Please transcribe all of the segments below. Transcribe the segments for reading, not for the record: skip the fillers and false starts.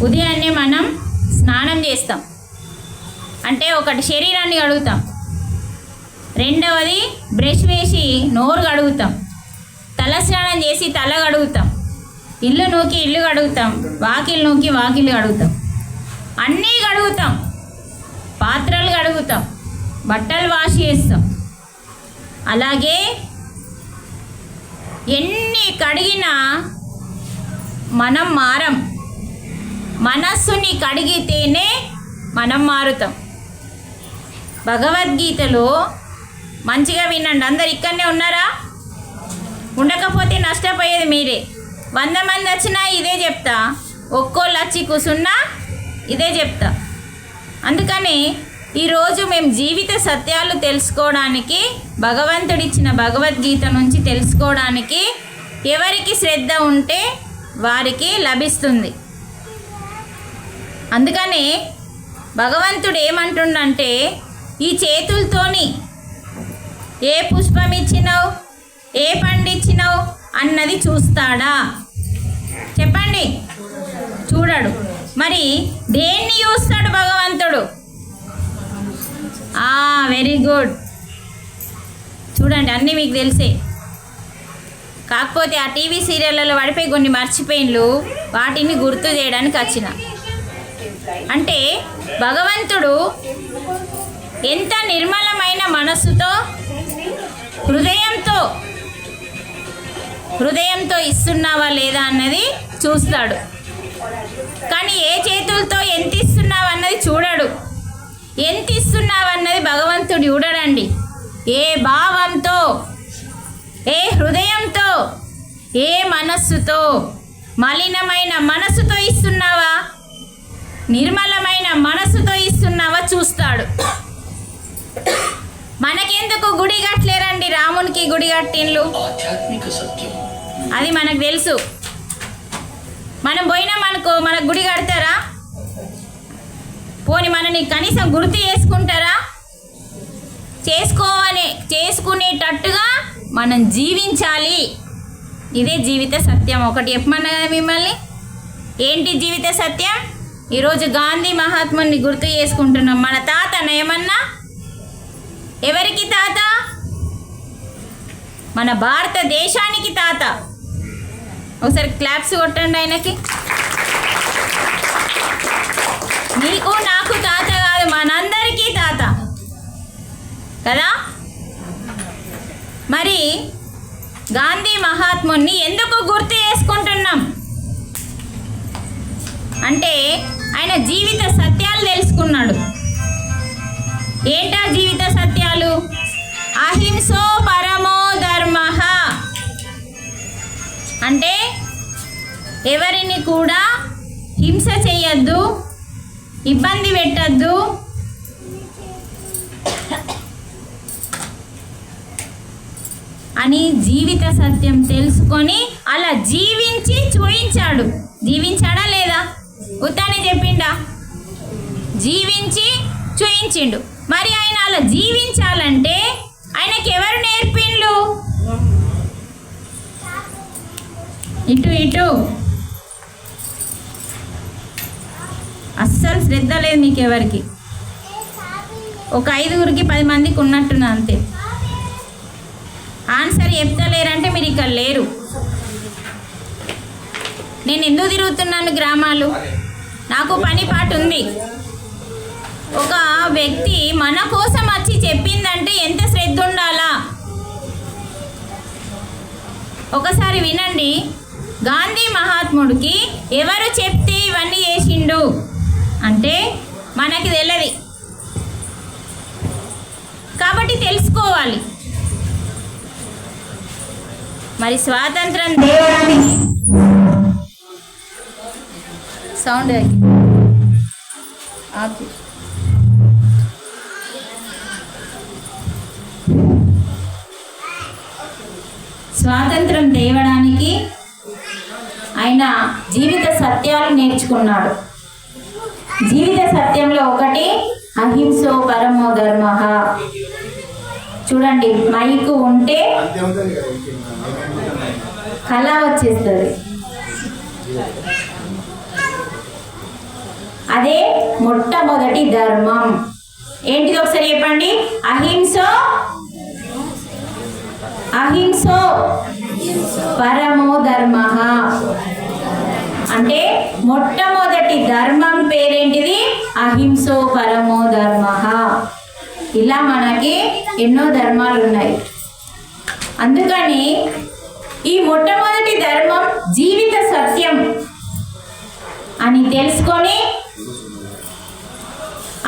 ఉదయాన్నే మనం స్నానం చేస్తాం, అంటే ఒకటి శరీరాన్ని కడుగుతాం, రెండవది బ్రష్ వేసి నోరు కడుగుతాం, తలస్నానం చేసి తల కడుగుతాం, ఇల్లు నూకి ఇల్లు కడుగుతాం, వాకిలు నూకి వాకిలు కడుగుతాం, అన్నీ కడుగుతాం, పాత్రలు కడుగుతాం, బట్టలు వాష్ చేస్తాం. అలాగే ఎన్ని కడిగినా మనం మారం. మనస్సుని కడిగితేనే మనం మారుతాం. భగవద్గీతలో మంచిగా వినండి. అందరు ఇక్కడనే ఉన్నారా? ఉండకపోతే నష్టపోయేది మీరే. 100 మంది వచ్చినా ఇదే చెప్తా, ఒక్కోళ్ళు వచ్చి కూర్చున్నా ఇదే చెప్తా. అందుకని ఈరోజు మేము జీవిత సత్యాలు తెలుసుకోవడానికి, భగవంతుడిచ్చిన భగవద్గీత నుంచి తెలుసుకోవడానికి ఎవరికి శ్రద్ధ ఉంటే వారికి లభిస్తుంది. అందుకని భగవంతుడు ఏమంటుండంటే, ఈ చేతులతోని ఏ పుష్పం ఇచ్చినావు, ఏ పండు ఇచ్చినావు అన్నది చూస్తాడా? చెప్పండి. చూడడు. మరి దేన్ని చూస్తాడు భగవంతుడు? Very good. చూడండి, అన్నీ మీకు తెలిసే. కాకపోతే ఆ టీవీ సీరియళ్ళలో పడిపోయి కొన్ని మర్చిపోయిన్లు, వాటిని గుర్తు చేయడానికి వచ్చిన. అంటే భగవంతుడు ఎంత నిర్మలమైన మనస్సుతో, హృదయంతో ఇస్తున్నావా లేదా అన్నది చూస్తాడు. కానీ ఏ చేతులతో ఎంత ఇస్తున్నావు అన్నది చూడడు. ఎంత ఇస్తున్నావు అన్నది భగవంతుడు చూడడండి. ఏ భావంతో, ఏ హృదయంతో, ఏ మనస్సుతో, మలినమైన మనస్సుతో ఇస్తున్నావా, నిర్మలమైన మనస్సుతో ఇస్తున్నావా చూస్తాడు. మనకెందుకు గుడి కట్టలేరండి? రామునికి గుడి కట్టిన్లు, అది మనకు తెలుసు. మనం పోయినామనుకో మనకు గుడి కడతారా? పోని మనని కనీసం గుర్తు చేసుకుంటారా? చేసుకునేటట్టుగా మనం జీవించాలి. ఇదే జీవిత సత్యం. ఒకటి చెప్పమన్నా కదా మిమ్మల్ని. ఏంటి జీవిత సత్యం? ఈరోజు గాంధీ మహాత్ముని గుర్తు చేసుకుంటున్నాం. మన తాతన ఏమన్నా? ఎవరికి తాత? మన భారతదేశానికి తాత. ఒకసారి క్లాప్స్ కొట్టండి ఆయనకి. నీకు నాకు తాత కాదు, మనందరికీ తాత కదా. మరి గాంధీ మహాత్ముని ఎందుకు గుర్తు చేసుకుంటున్నాం అంటే, ఆయన జీవిత సత్యాలు తెలుసుకున్నాడు. ఏంటా జీవిత సత్యాలు? అహింసో పరమో ధర్మః అంటే ఎవరిని కూడా హింస చేయొద్దు, ఇబ్బంది పెట్టద్దు, అని జీవిత సత్యం తెలుసుకొని అలా జీవించి చూయించాడు. జీవించాడా లేదా? ఉత్తానే చెప్పిండా? జీవించి చూయించిండు. మరి ఆయన అలా జీవించాలంటే ఆయనకి ఎవరు నేర్పిండ్లు? ఇటు అస్సలు శ్రద్ధ లేదు మీకు ఎవరికి. ఒక 5గురికి 10 మందికి ఉన్నట్టున్నా అంతే. ఆన్సర్ చెప్తలేరంటే మీరు ఇక్కడ లేరు. నేను ఎందుకు తిరుగుతున్నాను గ్రామాలు? నాకు పని పాటు ఉంది. ఒక వ్యక్తి మన కోసం వచ్చి చెప్పిందంటే ఎంత శ్రద్ధ ఉండాలా? ఒకసారి వినండి. గాంధీ మహాత్ముడికి ఎవరు చెప్తే ఇవన్నీ చేసిండు అంటే మనకి తెలియదు. కాబట్టి తెలుసుకోవాలి. మరి స్వాతంత్రం తేవడానికి సౌండ్ ఆపి. స్వాతంత్రం తేవడానికి ఆయన జీవిత సత్యాలు నేర్చుకున్నాడు. జీవిత సత్యంలో ఒకటి అహింసో పరమో ధర్మః. చూడండి, మైకు ఉంటే కళ వచ్చేస్తుంది. అదే మొట్టమొదటి ధర్మం. ఏంటిది ఒకసారి చెప్పండి. అహింసో అహింసో పరమో ధర్మ. అంటే మొట్టమొదటి ధర్మం పేరేంటిది? అహింసో పరమో ధర్మ. ఇలా మనకి ఎన్నో ధర్మాలు ఉన్నాయి. అందుకని ఈ మొట్టమొదటి ధర్మం జీవిత సత్యం అని తెలుసుకొని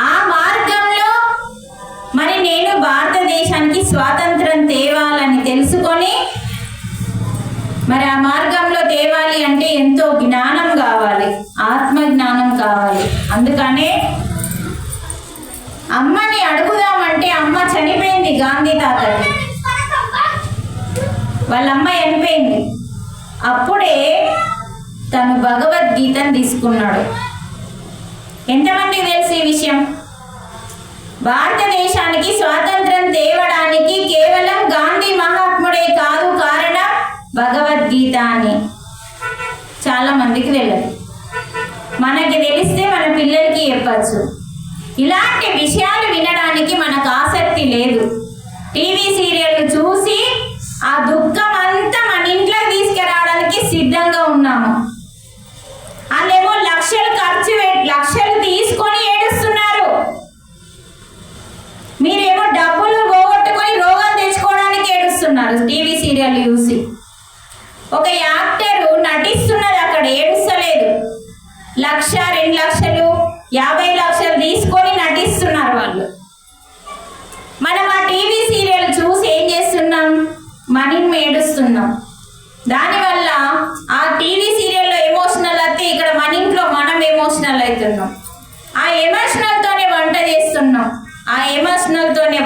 ఆ మార్గంలో మరి నేను భారతదేశానికి స్వాతంత్రం తేవాలని తెలుసుకొని మరి ఆ మార్గంలో తేవాలి అంటే ఎంతో జ్ఞానం కావాలి, ఆత్మ జ్ఞానం కావాలి. అందుకనే అమ్మని అడుగుదామంటే అమ్మ చనిపోయింది. గాంధీ తాతకి వాళ్ళ అమ్మ చనిపోయింది. అప్పుడే తను భగవద్గీతను తీసుకున్నాడు. ఎంతమందికి తెలుసు ఈ విషయం? భారతదేశానికి స్వాతంత్రం తేవడానికి కేవలం గాంధీ మహాత్ముడే కాదు కారణం భగవద్గీత అని చాలా మందికి తెలియదు. మనకి తెలిస్తే మన పిల్లలకి చెప్పచ్చు. ఇలాంటి విషయాలు వినడానికి మనకు ఆసక్తి లేదు. టీవీ సీరియల్ చూసి ఆ దుఃఖం అంతా మన ఇంట్లోకి తీసుకురావడానికి సిద్ధంగా ఉన్నాము. వాళ్ళేమో లక్షలు తీసుకొని ఏడుస్తున్నారు. మీరేమో డబ్బులు పోగొట్టుకొని రోగాలు తెచ్చుకోవడానికి ఏడుస్తున్నారు టీవీ సీరియల్ చూసి. ఒక యాక్టరు నటిస్తున్నది, అక్కడ ఏడుస్తలేదు. 1,00,000, 2 లక్షలు, 50 లక్షలు తీసుకొని నటిస్తున్నారు వాళ్ళు. మనం ఆ టీవీ సీరియల్ చూసి ఏం చేస్తున్నాం? మనీని ఏడుస్తున్నాం. దానివల్ల ఆ టీవీ సీరియల్లో ఎమోషనల్ అయితే ఇక్కడ మన ఇంట్లో మనం ఎమోషనల్ అవుతున్నాం. ఆ ఎమోషనల్తోనే వంట చేస్తున్నాం. ఆ ఎమోషనల్తోనే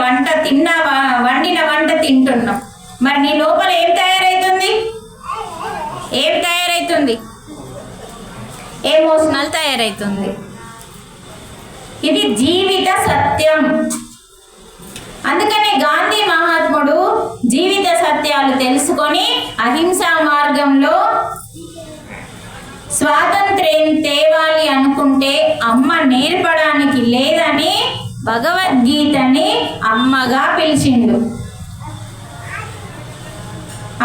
వండిన వంట తింటున్నాం. మరి నీ లోపల ఏం తయారైతుంది? ఎమోషనల్ తయారైతుంది. ఇది జీవిత సత్యం. అందుకనే గాంధీ మహాత్ముడు జీవిత సత్యాలు తెలుసుకొని అహింసా మార్గంలో స్వాతంత్ర్యం తేవాలి అనుకుంటే అమ్మ నేర్పడానికి లేదని భగవద్గీతని అమ్మగా పిలిచిండు.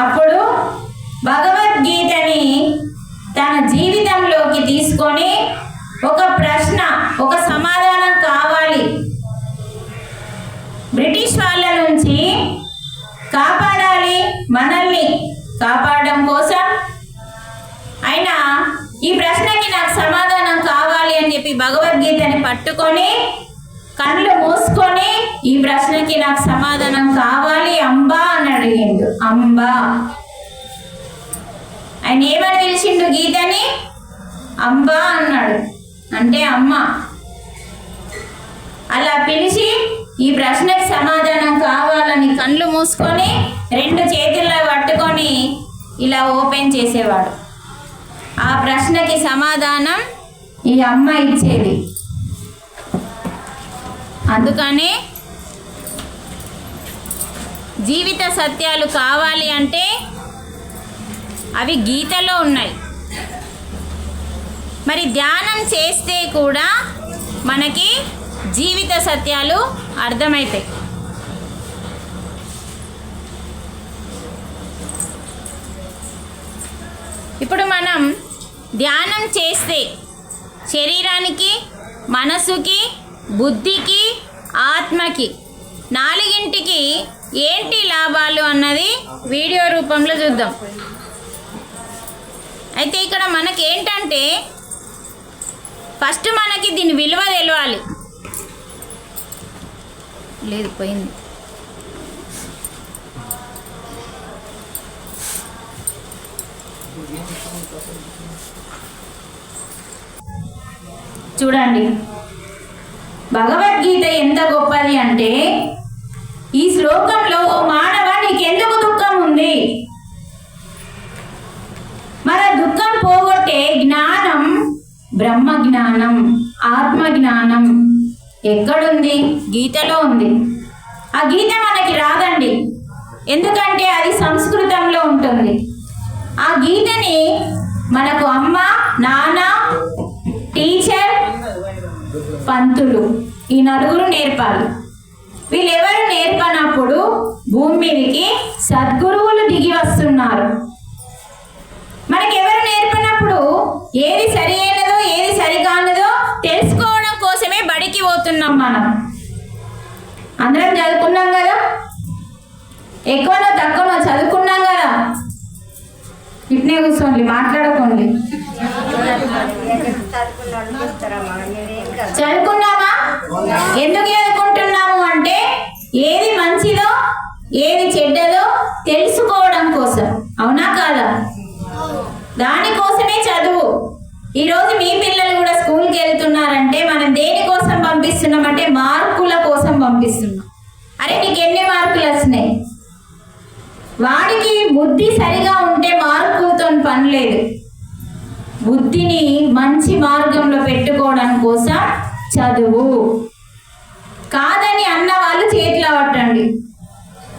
అప్పుడు భగవద్గీతని తన జీవితంలోకి తీసుకొని ఒక ప్రశ్న, ఒక సమాధానం కావాలి, బ్రిటిష్ వాళ్ళ నుంచి కాపాడాలి, మనల్ని కాపాడడం కోసం అయినా ఈ ప్రశ్నకి నాకు సమాధానం కావాలి అని చెప్పి భగవద్గీతని పట్టుకొని కళ్ళు మూసుకొని ఈ ప్రశ్నకి నాకు సమాధానం కావాలి అంబా అని అడిగిండు. అంబా. ఆయన ఏమని పిలిచిండు గీతని? అంబా అన్నాడు, అంటే అమ్మ. అలా పిలిచి ఈ ప్రశ్నకి సమాధానం కావాలని కళ్ళు మూసుకొని 2 చేతుల్లో పట్టుకొని ఇలా ఓపెన్ చేసేవాడు. ఆ ప్రశ్నకి సమాధానం ఈ అమ్మ ఇచ్చేది. అందుకనే జీవిత సత్యాలు కావాలి అంటే అవి గీతలో ఉన్నాయి. మరి ధ్యానం చేస్తే కూడా మనకి జీవిత సత్యాలు అర్థమవుతాయి. ఇప్పుడు మనం ధ్యానం చేస్తే శరీరానికి, మనసుకి, బుద్ధికి, ఆత్మకి 4ంటికి ఏంటి లాభాలు అన్నది వీడియో రూపంలో చూద్దాం. అయితే ఇక్కడ మనకి ఏంటంటే ఫస్ట్ మనకి దీని విలువ తెలవాలి. లేదు, పోయింది. చూడండి, భగవద్గీత ఎంత గొప్పది అంటే ఈ శ్లోకంలో, ఓ మానవ నీకెందుకు దుఃఖం ఉంది? మన దుఃఖం పోగొట్టే జ్ఞానం బ్రహ్మ జ్ఞానం, ఆత్మ జ్ఞానం ఎక్కడుంది? గీతలో ఉంది. ఆ గీత మనకి రాదండి, ఎందుకంటే అది సంస్కృతంలో ఉంటుంది. ఆ గీతని మనకు అమ్మ, నాన్న, టీచర్ పంతులు, ఈ నలుగురు నేర్పాలి. వీళ్ళెవరు నేర్పనప్పుడు భూమి మీదకి సద్గురువులు దిగి వస్తున్నారు. మనకెవరు నేర్పనప్పుడు ఏది సరి అయినదో ఏది సరికానదో తెలుసుకోవడం కోసమే బడికి పోతున్నాం. మనం అందరం చదువుకున్నాం కదా, ఎక్కువనో తక్కువనో చదువుకున్నాం కదా. ఇట్నే కూర్చోండి, మాట్లాడుకోండి. చదువుకున్నామా? ఎందుకు చదువుకుంటున్నాము అంటే ఏది మంచిదో ఏది చెడ్డదో తెలుసుకోవడం కోసం, అవునా కాదా? దానికోసమే చదువు. ఈరోజు మీ పిల్లలు కూడా స్కూల్కి వెళ్తున్నారంటే మనం దేనికోసం పంపిస్తున్నామంటే మార్కుల కోసం పంపిస్తున్నాం. అరే నీకు ఎన్ని మార్కులు వచ్చినాయి? వాడికి బుద్ధి సరిగా ఉంటే మార్కులతో పని లేదు. బుద్ధిని మంచి మార్గంలో పెట్టుకోవడం కోసం చదువు. కాదని అన్న వాళ్ళు చేతిలో పట్టండి.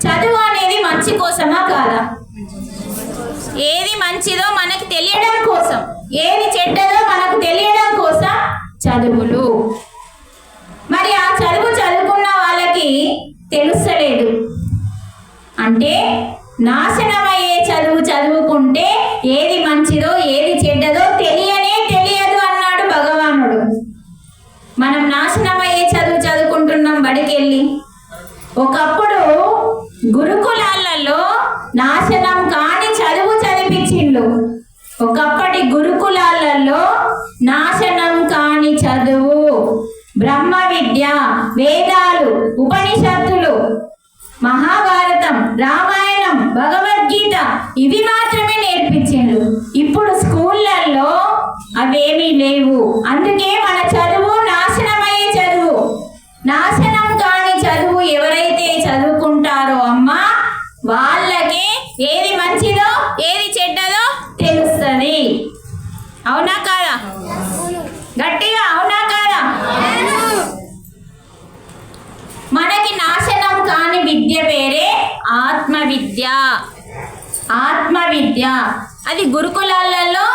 చదువు అనేది మంచి కోసమా కాదా? ఏది మంచిదో మనకు తెలియడం కోసం, ఏది చెడ్డదో మనకు తెలియడం కోసం చదువులు. మరి ఆ చదువు చదువుకున్న వాళ్ళకి తెలుస్తలేదు అంటే నాశనమయ్యే చదువు చదువుకుంటే ఏది మంచిదో ఏది చెడ్డదో తెలియదు అన్నాడు భగవానుడు. మనం నాశనమయ్యే చదువు చదువుకుంటున్నాం బడికెళ్ళి. ఒకప్పుడు గురుకులాలలో నాశనం కాని చదువు చదివించిండు. ఒకప్పటి గురుకులాలలో నాశనం కాని చదువు, బ్రహ్మ విద్య, వేదాలు, ఉపనిషత్తులు, మహాభారతం, రామాయణం, భగవద్గీత ఇవి మాత్రమే నేర్పించిండు. ఇప్పుడు స్కూళ్ళల్లో అవేమీ లేవు. అందుకే మన చదువు నాశనమయ్యే చదువు. నాశనం కాని చదువు ఎవరైతే చదువుకుంటారో అమ్మా వాళ్ళకే ఏది మంచిదో ఏది చెడ్డదో తెలుస్తుంది. అవునా కాదా? గట్టిగా అవునా కాదా? మనకి నాశనం కాని విద్య పేరే ఆత్మ విద్య. ఆత్మ విద్య అది గురుకులాలలో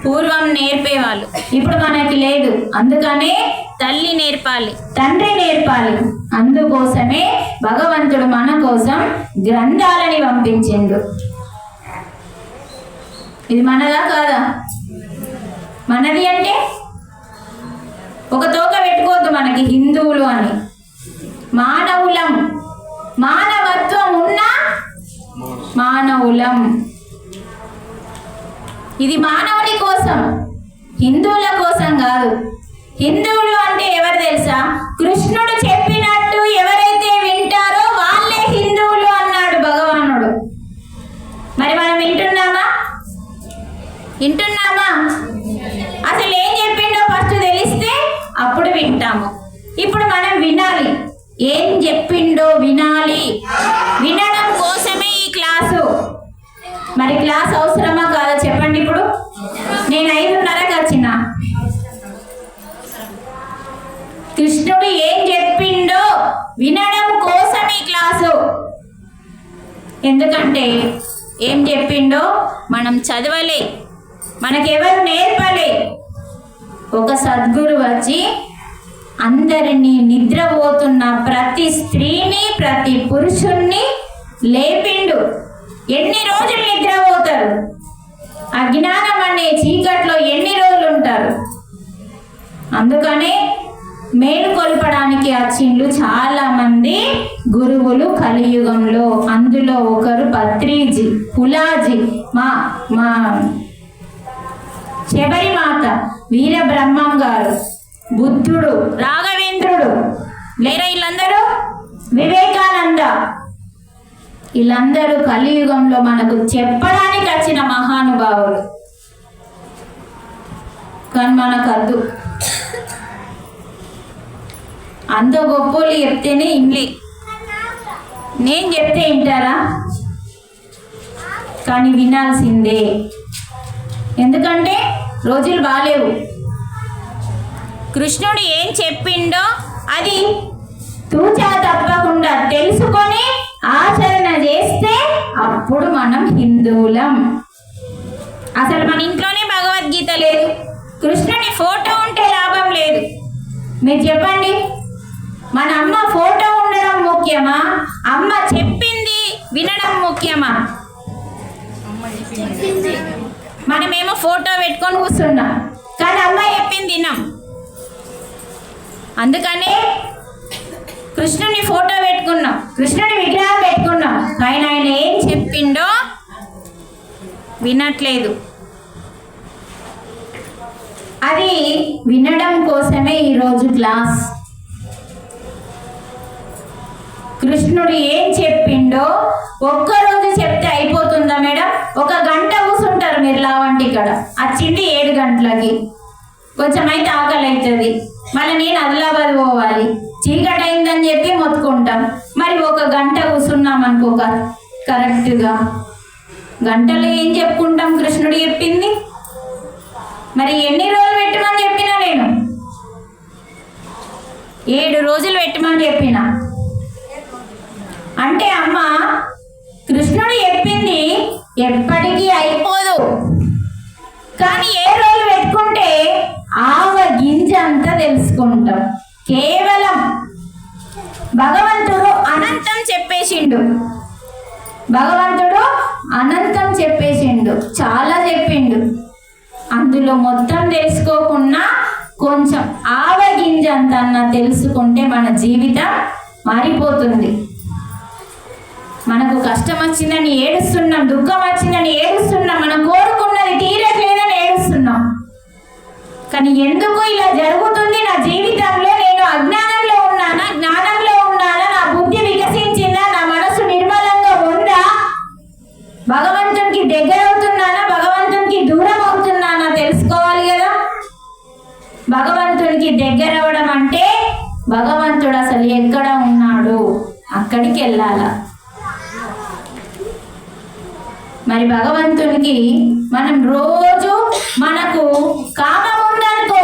పూర్వం నేర్పేవాళ్ళు, ఇప్పుడు మనకి లేదు. అందుకనే తల్లి నేర్పాలి, తండ్రి నేర్పాలి. అందుకోసమే భగవంతుడు మన కోసం గ్రంథాలని పంపించిండు. ఇది మనదా కాదా? మనది అంటే ఒక తోక పెట్టుకోవద్దు మనకి హిందువులు అని. మానవులం, మానవత్వం ఉన్న మానవులం. ఇది మానవుడి కోసం, హిందువుల కోసం కాదు. హిందువులు అంటే ఎవరు తెలుసా? కృష్ణుడు చెప్పినట్టు ఎవరైతే వింటారో వాళ్ళే హిందువులు అన్నాడు భగవానుడు. మరి మనం వింటున్నామా? అసలు ఏం చెప్పిండో ఫస్ట్ తెలిస్తే అప్పుడు వింటాము. ఇప్పుడు మనం వినాలి, ఏం చెప్పిండో వినాలి. వినడం కోసమే ఈ క్లాసు. మరి క్లాస్ అవసరమా కాదా చెప్పండి? ఇప్పుడు నేను 5:30కి వచ్చిన. కృష్ణుడు ఏం చెప్పిండో వినడం కోసం ఈ క్లాసు. ఎందుకంటే ఏం చెప్పిండో మనం చదవలే, మనకెవరు నేర్పలే. ఒక సద్గురు వచ్చి అందరినీ నిద్రపోతున్న ప్రతి స్త్రీని ప్రతి పురుషుణ్ణి లేపిండు. ఎన్ని రోజులు నిద్రపోతారు? అజ్ఞానం అనే చీకట్లో ఎన్ని రోజులు ఉంటారు? అందుకనే మేలుకొల్పడానికి వచ్చిండ్రు చాలా మంది గురువులు కలియుగంలో. అందులో ఒకరు పత్రిజీ, పులాజీ, మా శబరిమాత, వీరబ్రహ్మం గారు, బుద్ధుడు, రాఘవేంద్రుడు, లేరా వీళ్ళందరూ, వివేకానంద, వీళ్ళందరూ కలియుగంలో మనకు చెప్పడానికి వచ్చిన మహానుభావులు. కానీ మనకద్దు. అంత గొప్పలు చెప్తేనే ఇన్లే. నేను చెప్తే వింటారా? కానీ వినాల్సిందే. ఎందుకంటే రోజులు బాలేవు. కృష్ణుడు ఏం చెప్పిండో అది తూచా తప్పకుండా తెలుసుకొని ఆచరణ చేస్తే అప్పుడు మనం హిందువులం. అసలు మన ఇంట్లోనే భగవద్గీత లేదు, కృష్ణుని ఫోటో ఉంటే లాభం లేదు. మీరు చెప్పండి, మన అమ్మ ఫోటో ఉండడం ముఖ్యమా, అమ్మ చెప్పింది వినడం ముఖ్యమా? మనమేమో ఫోటో పెట్టుకొని కూర్చున్నాం, కానీ అమ్మ చెప్పింది విన్నాం. అందుకని కృష్ణుని ఫోటో పెట్టుకున్నాం, కృష్ణుని విగ్రహం పెట్టుకున్నాం, కానీ ఆయన ఏం చెప్పిండో వినట్లేదు. అది వినడం కోసమే ఈరోజు క్లాస్. కృష్ణుడు ఏం చెప్పిండో ఒక్కరోజు చెప్తే అయిపోతుందా మేడం? 1 గంట కూర్చుంటారు మీరు లావంటి ఇక్కడ, వచ్చింది 7 గంటలకి, కొంచెం అయితే ఆకలి అవుతుంది, మళ్ళీ నేను ఆదిలాబాద్ పోవాలి, చీకటి అయిందని చెప్పి మొత్తుకుంటాం. మరి 1 గంట కూర్చున్నాం అనుకో కరెక్ట్గా, గంటలో ఏం చెప్పుకుంటాం కృష్ణుడు చెప్పింది? మరి ఎన్ని రోజులు పెట్టమని చెప్పినా నేను? 7 రోజులు పెట్టమని చెప్పిన. అంటే అమ్మ కృష్ణుడు చెప్పింది ఎప్పటికీ అయిపోదు, కానీ 7 రోజులు పెట్టుకుంటే ఆవ గింజ అంతా తెలుసుకుంటాం. కేవలం భగవంతుడు అనంతం చెప్పేసిండు, భగవంతుడు అనంతం చెప్పేసిండు, చాలా చెప్పిండు. అందులో మొత్తం తెలుసుకోకుండా కొంచెం ఆవగింజంతన్నా తెలుసుకుంటే మన జీవితం మారిపోతుంది. మనకు కష్టం వచ్చిందని ఏడుస్తున్నాం, దుఃఖం వచ్చిందని ఏడుస్తున్నాం, మనం కోరుకున్నది తీరట్లేదని ఏడుస్తున్నాం. కానీ ఎందుకు ఇలా జరుగుతుంది నా జీవితంలో? నేను అజ్ఞానంలో ఉన్నానా, జ్ఞానంలో ఉన్నానా, నా బుద్ధి వికసించిందా, నా మనసు నిర్మలంగా ఉందా, భగవంతునికి దగ్గర అవుతున్నానా, భగవంతునికి దూరం అవుతున్నానా తెలుసుకోవాలి కదా. భగవంతునికి దగ్గర అవ్వడం అంటే భగవంతుడు అసలు ఎక్కడ ఉన్నాడు అక్కడికి వెళ్ళాలా. మరి భగవంతునికి మనం రోజు, మనకు కామం ఉందనుకో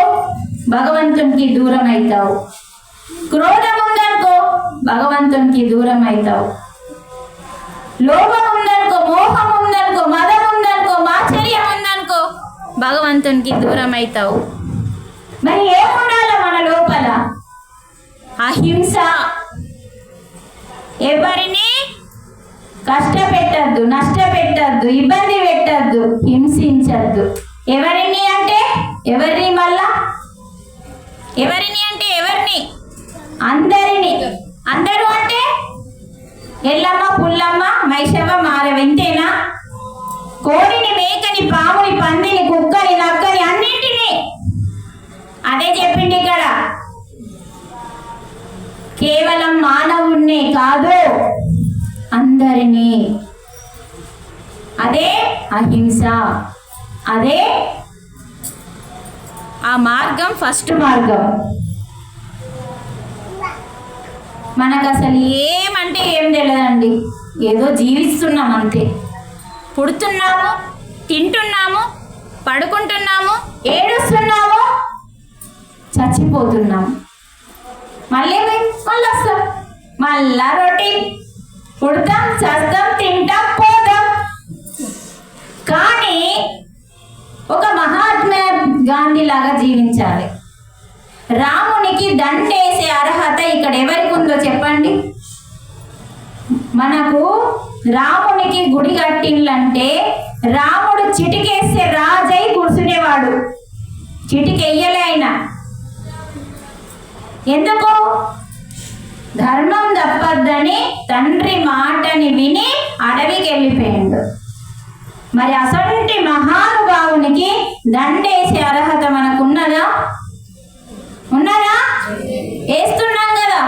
భగవంతునికి దూరం అవుతావు, క్రోధం ఉందనుకో భగవంతునికి దూరం అవుతావు, లోభం ఉందనుకో, మోహం ఉందనుకో, మదం ఉందనుకో, మాచర్యం ఉందనుకో భగవంతునికి దూరం అవుతావు. మరి ఏముండాలి మన లోపల? అహింస. ఎవరిని కష్టపెట్టద్దు, నష్టపెట్టద్దు, ఇబ్బంది పెట్టద్దు, హింసించద్దు. ఎవరిని అంటే ఎవరిని? మళ్ళా ఎవరిని అంటే ఎవరిని? అందరిని. అందరూ అంటే ఎల్లమ్మ, పుల్లమ్మ, మైషమ్మ, మారవ, ఇంతేనా? కోడిని, మేకని, పాముని, పందిని, కుక్కని, నక్కని, అన్నింటినీ అదే చెప్పింది ఇక్కడ. కేవలం మానవుణ్ణే కాదు, అందరినీ. అదే అహింస, అదే ఆ మార్గం, ఫస్ట్ మార్గం. మనకు అసలు ఏమంటే ఏం తెలియదండి, ఏదో జీవిస్తున్నాం అంతే. పుడుతున్నాము, తింటున్నాము, పడుకుంటున్నాము, ఏడుస్తున్నాము, చచ్చిపోతున్నాము, మళ్ళీ వస్తాం, మళ్ళా రొటీన్, పుడతాం, చేస్తాం, తింటాం, పోతాం. కానీ ఒక మహాత్మా గాంధీ లాగా జీవించాలి. రామునికి దండేసే అర్హత ఇక్కడ ఎవరికి ఉందో చెప్పండి. మనకు రామునికి గుడి కట్టిండ్లంటే రాముడు చిటికేస్తే రాజై కూర్చునేవాడు, చిటికెయ్యలే అయినా. ఎందుకు? ధర్మం తప్పద్దని తండ్రి మాటని విని అడవికి వెళ్ళిపోయాడు. మరి అసంటి మహానుభావునికి దండేసే అర్హత మనకు ఉన్నదా? ఉన్నదా? వేస్తున్నాం కదా.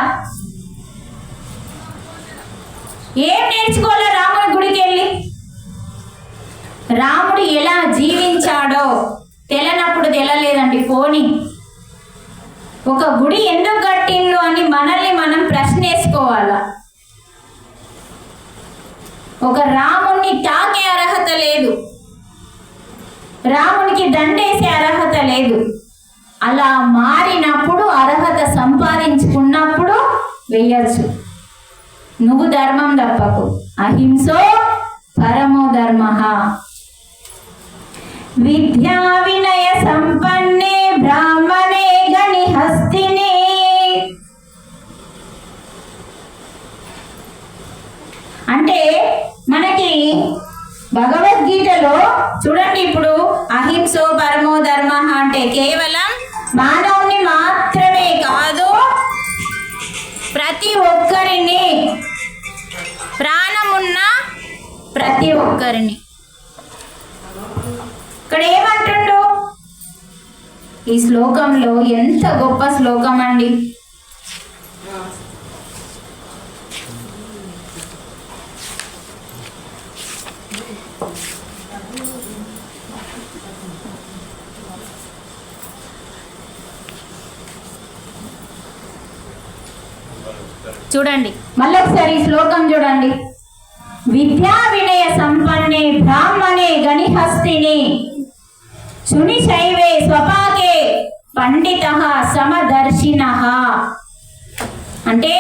ఏం నేర్చుకోవాలా రాముడి గుడికి వెళ్ళి? రాముడు ఎలా జీవించాడో తెలనప్పుడు తెలలేదండి. పోని ఒక గుడి ఎందుకు కట్టిండ్రు అని మనల్ని మనం ప్రశ్నేసుకోవాలా. ఒక రాముణ్ణి తాకే అర్హత లేదు, రామునికి దండేసే అర్హత లేదు. అలా మారినప్పుడు, అర్హత సంపాదించుకున్నప్పుడు వెయ్యచ్చు. నువ్వు ధర్మం తప్పకు. అహింసో పరమో ధర్మ. విద్యా వినయ సంపన్నే బ్రాహ్మణే గణి హస్తినే కేవలం మానవుని మాత్రమే కాదు, ప్రతి ఒక్కరిని, ప్రాణమున్న ప్రతి ఒక్కరిని. ఇక్కడ ఏమంటుండు ఈ శ్లోకంలో? ఎంత గొప్ప శ్లోకం అండి. చూడండి మళ్ళీ ఒకసారి ఈ శ్లోకం చూడండి. విద్యా వినయ సంపన్నే బ్రాహ్మణే గణిహస్తిని శుని శైవే స్వపాకే పండితః సమదర్శినః. అంటే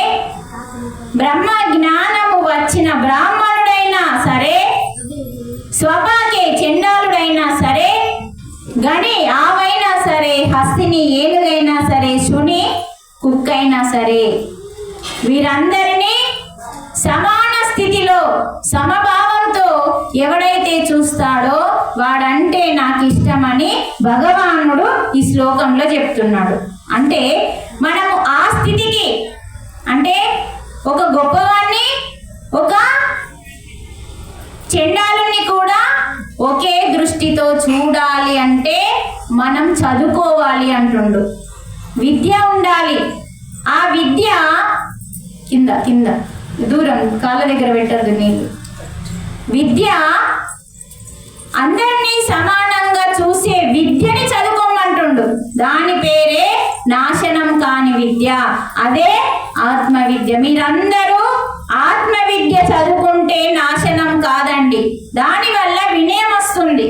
బ్రహ్మ జ్ఞానము వచ్చిన బ్రాహ్మణుడైనా సరే, స్వపాకే చండాలుడైనా సరే, గణి ఆవైనా సరే, హస్తిని ఏనుగైనా సరే, శుని కుక్కైనా సరే, వీరందరినీ సమాన స్థితిలో సమభావంతో ఎవడైతే చూస్తాడో వాడంటే నాకు ఇష్టమని భగవానుడు ఈ శ్లోకంలో చెప్తున్నాడు. అంటే మనము ఆ స్థితికి, అంటే ఒక గొప్పవాణ్ణి ఒక చండాలుని కూడా ఒకే దృష్టితో చూడాలి అంటే మనం చదువుకోవాలి అంటుండు. విద్య ఉండాలి. ఆ విద్య కింద కింద దూరం కాళ్ళ దగ్గర పెట్టద్దు నీకు. విద్య అందరినీ సమానంగా చూసే విద్యని చదువుకోమంటుండు. దాని పేరే నాశనం కాని విద్య, అదే ఆత్మ విద్య. మీరందరూ ఆత్మ విద్య చదువుకుంటే నాశనం కాదండి, దానివల్ల వినయం వస్తుంది.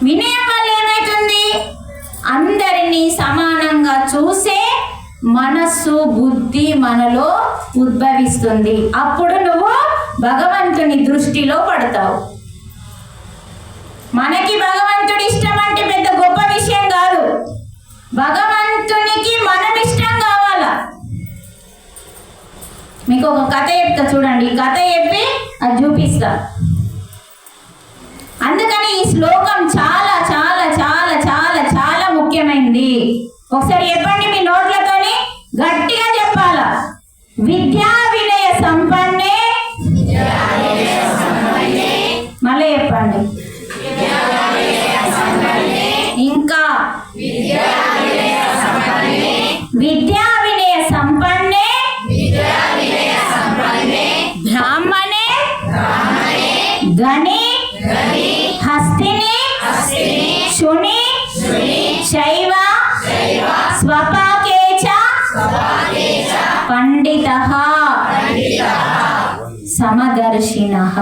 వినయం వల్ల ఏమవుతుంది? అందరినీ సమానంగా చూసే మనస్సు బుద్ధి మనలో ఉద్భవిస్తుంది. అప్పుడు నువ్వు భగవంతుని దృష్టిలో పడతావు. మనకి భగవంతుడి ఇష్టం అంటే పెద్ద గొప్ప విషయం కాదు, భగవంతునికి మనం ఇష్టం కావాలా. మీకు ఒక కథ చెప్తా చూడండి. ఈ కథ చెప్పి అది చూపిస్తా. అందుకని ఈ శ్లోకం చాలా చాలా చాలా చాలా చాలా ముఖ్యమైనది. ఒకసారి చెప్పండి మీ నోట్లతోని, గట్టిగా చెప్పాలా. విద్యా వినయ సంపన్నే, మళ్ళీ చెప్పండి. ఇంకా విద్యా వినయ సంపన్నే బ్రాహ్మణే గణి హస్తిని శుని శైవ స్వపాకే చ పండితః సమదర్శినః.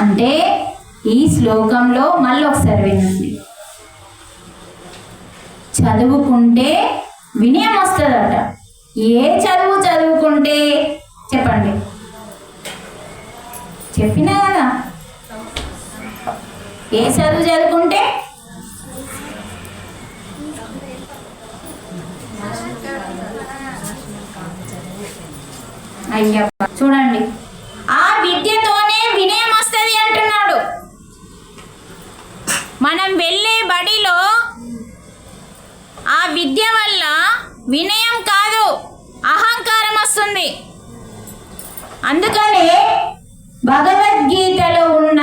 అంటే ఈ శ్లోకంలో మళ్ళీ ఒకసారి వినండి. చదువుకుంటే వినయం వస్తుందట. ఏ చదువు చదువుకుంటే చెప్పండి, చెప్పినా కదా. ఏ చదువు చదువుకుంటే? అయ్యప్ప చూడండి, ఆ విద్యతోనే వినయం వస్తుంది అంటున్నాడు. మనం వెళ్ళే బడిలో ఆ విద్య వల్ల వినయం కాదు అహంకారం వస్తుంది. అందుకనే భగవద్గీతలో ఉన్న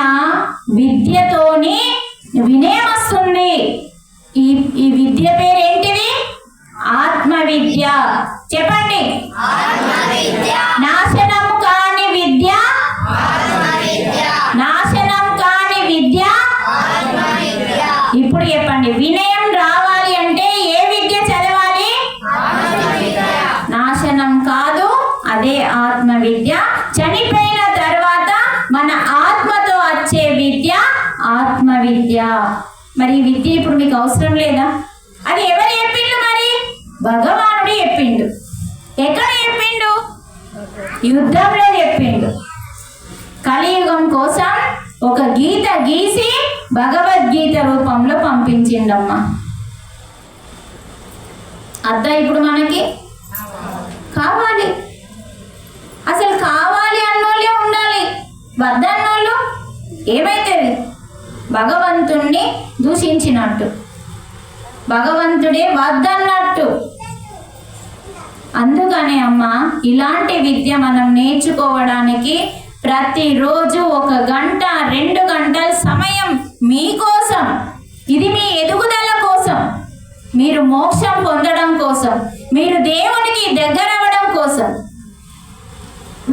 విద్యతోని వినయం వస్తుంది. ఈ విద్య పేరేంటిది? ఆత్మ విద్య. చెప్పండి. నాశనం కాని విద్య, నాశనం కాని విద్య. ఇప్పుడు చెప్పండి, వినయం రావాలి అంటే ఏ విద్య చదవాలి? నాశనం కాదు, అదే ఆత్మ విద్య. చనిపోయిన తర్వాత మన ఆత్మతో వచ్చే విద్య ఆత్మ విద్య. మరి ఈ విద్య ఇప్పుడు మీకు అవసరం లేదా? అది ఎవరు చెప్పిండు? మరి భగవానుడు చెప్పిండు. ఎక్కడ చెప్పిండు? యుద్ధంలో చెప్పిండు. కలియుగం కోసం ఒక గీత గీసి భగవద్గీత రూపంలో పంపించిండమ్మా. అద్దా ఇప్పుడు మనకి కావాలి. అసలు కావాలి అన్నోళ్ళే ఉండాలి, వద్దన్నోళ్ళు ఏమైతుంది? భగవంతుణ్ణి దూషించినట్టు, భగవంతుడే వద్దన్నట్టు. అందుకనే అమ్మ, ఇలాంటి విద్య మనం నేర్చుకోవడానికి ప్రతిరోజు 1 గంట 2 గంటల సమయం మీకోసం, ఇది మీ ఎదుగుదల కోసం, మీరు మోక్షం పొందడం కోసం, మీరు దేవునికి దగ్గర అవ్వడం కోసం.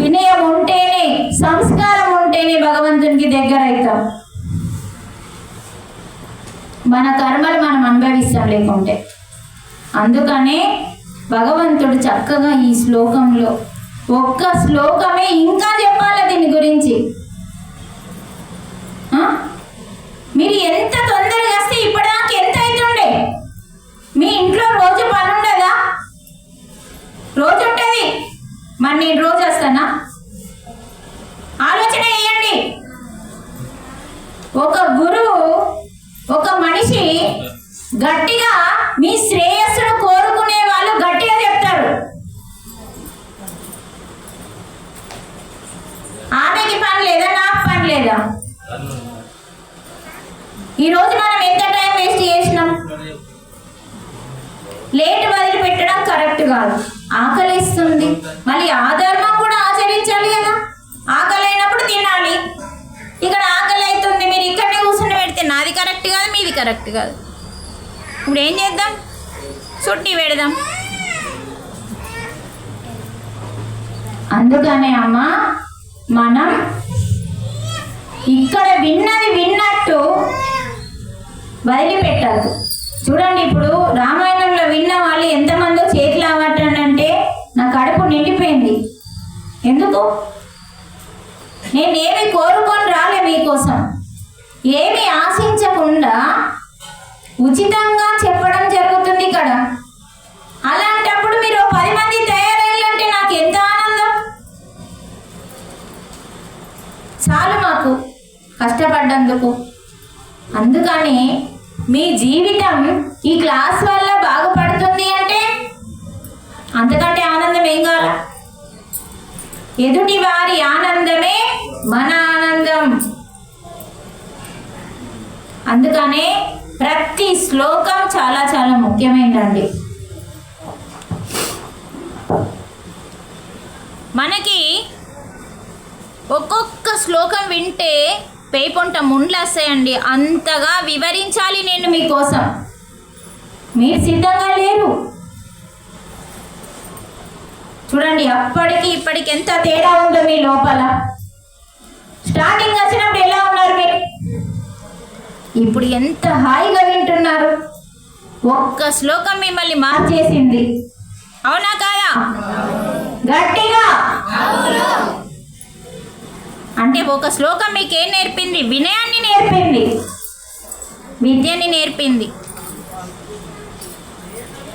వినయం ఉంటేనే, సంస్కారం ఉంటేనే భగవంతునికి దగ్గర అవుతాం. మన కర్మలు మనం అనుభవిస్తాం లేకుంటే. అందుకనే భగవంతుడు చక్కగా ఈ శ్లోకంలో, ఒక్క శ్లోకమే ఇంకా చెప్పాలి దీని గురించి. మీరు ఎంత తొందరగా వస్తే ఇప్పటిదాకా ఎంత అవుతుండే? మీ ఇంట్లో రోజు పని ఉండదా? రోజు ఉంటుంది, మరి నేను రోజు వస్తానా? ఆలోచన చేయండి. ఒక గురువు, ఒక మనిషి గట్టిగా మీ శ్రేయస్సును కోరుకునే వాళ్ళు గట్టిగా చెప్తారు. ఆమెకి పని లేదా, నాకు పని లేదా? ఈరోజు మనం ఎంత టైం వేస్ట్ చేసినాం? లేట్ వదిలిపెట్టడం కరెక్ట్ కాదు. ఆకలిస్తుంది, మళ్ళీ ఆ ధర్మం కూడా ఆచరించాలి కదా. ఆకలి అయినప్పుడు తినాలి. ఇక్కడ ఆకలి అవుతుంది, మీరు ఇక్కడనే కూర్చొని పెడితే నాది కరెక్ట్ కాదు, మీది కరెక్ట్ కాదు. ఇప్పుడు ఏం చేద్దాం? చుట్టి పెడదాం. అందుకనే అమ్మ, మనం ఇక్కడ విన్నది విన్నట్టు వదిలిపెట్టాలి. చూడండి, ఇప్పుడు రామాయణంలో విన్న వాళ్ళు ఎంతమందో చేతులు అవ్వటంటే నా కడుపు నిండిపోయింది. ఎందుకు? నేనేమి కోరుకొని రాలే మీకోసం, ఏమి ఆశించకుండా ఉచితంగా చెప్పడం జరుగుతుంది ఇక్కడ. అలాంటప్పుడు మీరు 10 మంది తయారయ్యాలంటే నాకు ఎంత ఆనందం. చాలు మాకు కష్టపడ్డందుకు. అందుకని మీ జీవితం ఈ క్లాస్ వల్ల బాగుపడుతుంది అంటే అంతకంటే ఆనందం ఏం కావాలా? ఎదుటి వారి ఆనందమే మన ఆనందం. అందుకనే ప్రతి శ్లోకం చాలా చాలా ముఖ్యమైనదండి. మనకి ఒక్కొక్క శ్లోకం వింటే పేపొంట ముండ్లు వస్తాయండి. అంతగా వివరించాలి నేను మీకోసం. మీరు సిద్ధంగా లేరు. చూడండి, అప్పటికి ఇప్పటికి ఎంత తేడా ఉందో మీ లోపల. స్టార్టింగ్ వచ్చినప్పుడు ఎలా ఉన్నారు మీరు? ఇప్పుడు ఎంత హాయిగా వింటున్నారు. ఒక్క శ్లోకం మిమ్మల్ని మార్చేసింది. అవునా కాదా? గట్టిగా అంటే ఒక శ్లోకం మీకు ఏం నేర్పింది? వినయాన్ని నేర్పింది, విద్యని నేర్పింది.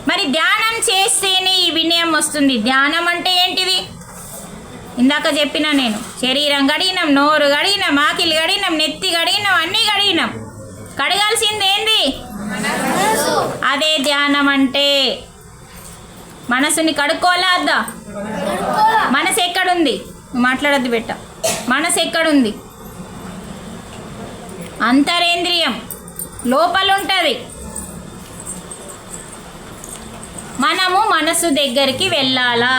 మరి ధ్యానం చేస్తేనే ఈ వినయం వస్తుంది. ధ్యానం అంటే ఏంటిది? ఇందాక చెప్పిన నేను, శరీరం గడిగినాం, నోరు గడిగినాం, ఆకిలి గడిగినాం, నెత్తి గడిగినాం, అన్నీ గడిగినాం. కడగాల్సింది ఏంది? అదే ధ్యానం అంటే. మనసుని కడుక్కోవాలా అద్దా? మనసు ఎక్కడుంది? మాట్లాడద్దు బెట్ట. మనసు ఎక్కడుంది? అంతరేంద్రియం లోపల ఉంటుంది. మనము మనసు దగ్గరికి వెళ్ళాలా?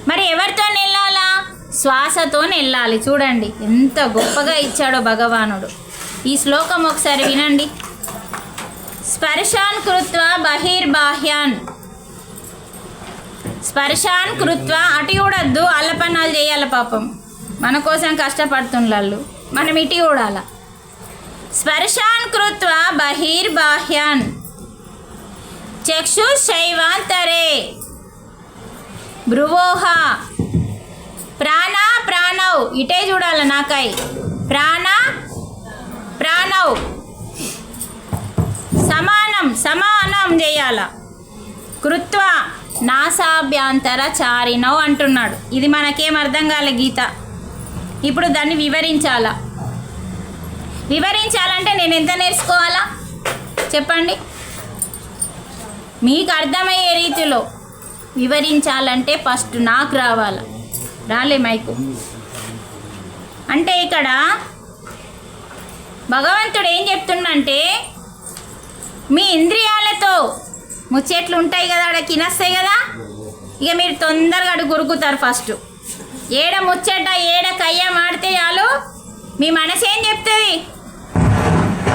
మరి ఎవరితో వెళ్ళాలా? శ్వాసతో వెళ్ళాలి. చూడండి ఎంత గొప్పగా ఇచ్చాడో భగవానుడు. ఈ శ్లోకం ఒకసారి వినండి. స్పర్శాన్ కృత్వా బహిర్బాహ్యాన్. స్పర్శాన్ కృత్వా, అటు చూడద్దు, అల్లపన్నాలు చేయాలి పాపం. మన కోసం కష్టపడుతున్నారు, మనం ఇటు చూడాల. స్పర్శాన్ కృత్వా బహిర్బాహ్యాన్ చక్షుశైవాంతరే భ్రువోహ ప్రాణ ప్రాణౌ. ఇటే చూడాలి నాకై. ప్రాణ ప్రాణౌ సమానం సమానం చేయాల. కృత్వా నాసాభ్యంతర చారిణౌ అంటున్నాడు. ఇది మనకేం అర్థం కాలే గీత. ఇప్పుడు దాన్ని వివరించాలా. వివరించాలంటే నేను ఎంత నేర్చుకోవాలా చెప్పండి? మీకు అర్థమయ్యే రీతిలో వివరించాలంటే ఫస్ట్ నాకు రావాలా. రాలే మైకు అంటే ఇక్కడ భగవంతుడు ఏం చెప్తుండంటే మీ ఇంద్రియాలతో ముచ్చెట్లు ఉంటాయి కదా, ఆడ కినస్తాయి కదా, ఇక మీరు తొందరగా అడు గురుకుతారు. ఫస్ట్ ఏడ ముచ్చట ఏడ కయ్య మాడితే చాలు మీ మనసు ఏం చెప్తుంది,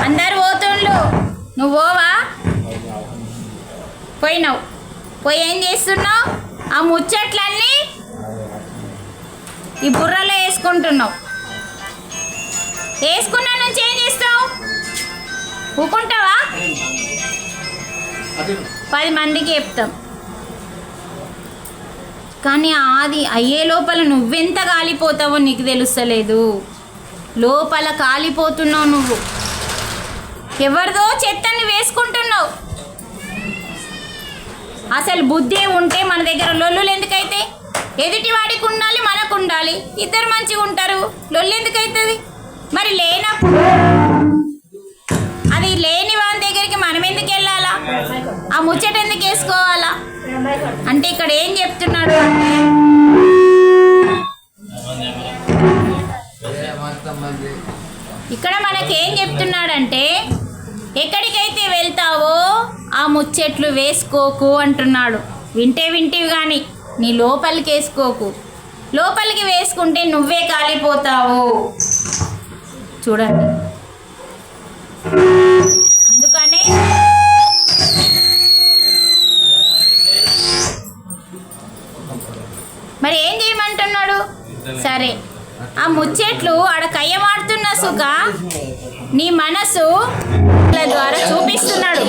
అందరు పోతుండ్రు నువ్వు పోవా, పోయినావు, పోయి ఏం చేస్తున్నావు, ఆ ముచ్చట్లన్నీ ఈ బుర్రలో వేసుకుంటున్నావు. వేసుకున్న నుంచి ఏం చేస్తావు, ఊకుంటావా, 10 మందికి చెప్తాం. కానీ అది అయ్యే లోపల నువ్వెంత కాలిపోతావో నీకు తెలుస్తలేదు. లోపల కాలిపోతున్నావు నువ్వు, ఎవరిదో చెత్తని వేసుకుంటున్నావు. అసలు బుద్ధి ఉంటే మన దగ్గర లొల్లులు ఎందుకైతే, ఎదుటి వాడికి ఉండాలి మనకు ఉండాలి, ఇద్దరు మంచిగా ఉంటారు, లొల్లు ఎందుకైతుంది. మరి లేనప్పుడు అది లేని వాని దగ్గరికి మనం ఎందుకు వెళ్ళాలా, ఆ ముచ్చట ఎందుకు వేసుకోవాలా అంటే ఇక్కడ ఏం చెప్తున్నాడు అంటే ఇక్కడ మనకేం చెప్తున్నాడంటే ఎక్కడికైతే వెళ్తావో ఆ ముచ్చట్లు వేసుకోకు అంటున్నాడు. వింటివి కానీ నీ లోపలికి వేసుకోకు, లోపలికి వేసుకుంటే నువ్వే కాలిపోతావు. చూడండి, అందుకనే మరి ఏం చేయమంటున్నాడు, సరే ఆ ముచ్చట్లు ఆడ కయ్యమాడుతున్న సుఖ నీ మనసు ద్వారా చూపిస్తున్నాడు.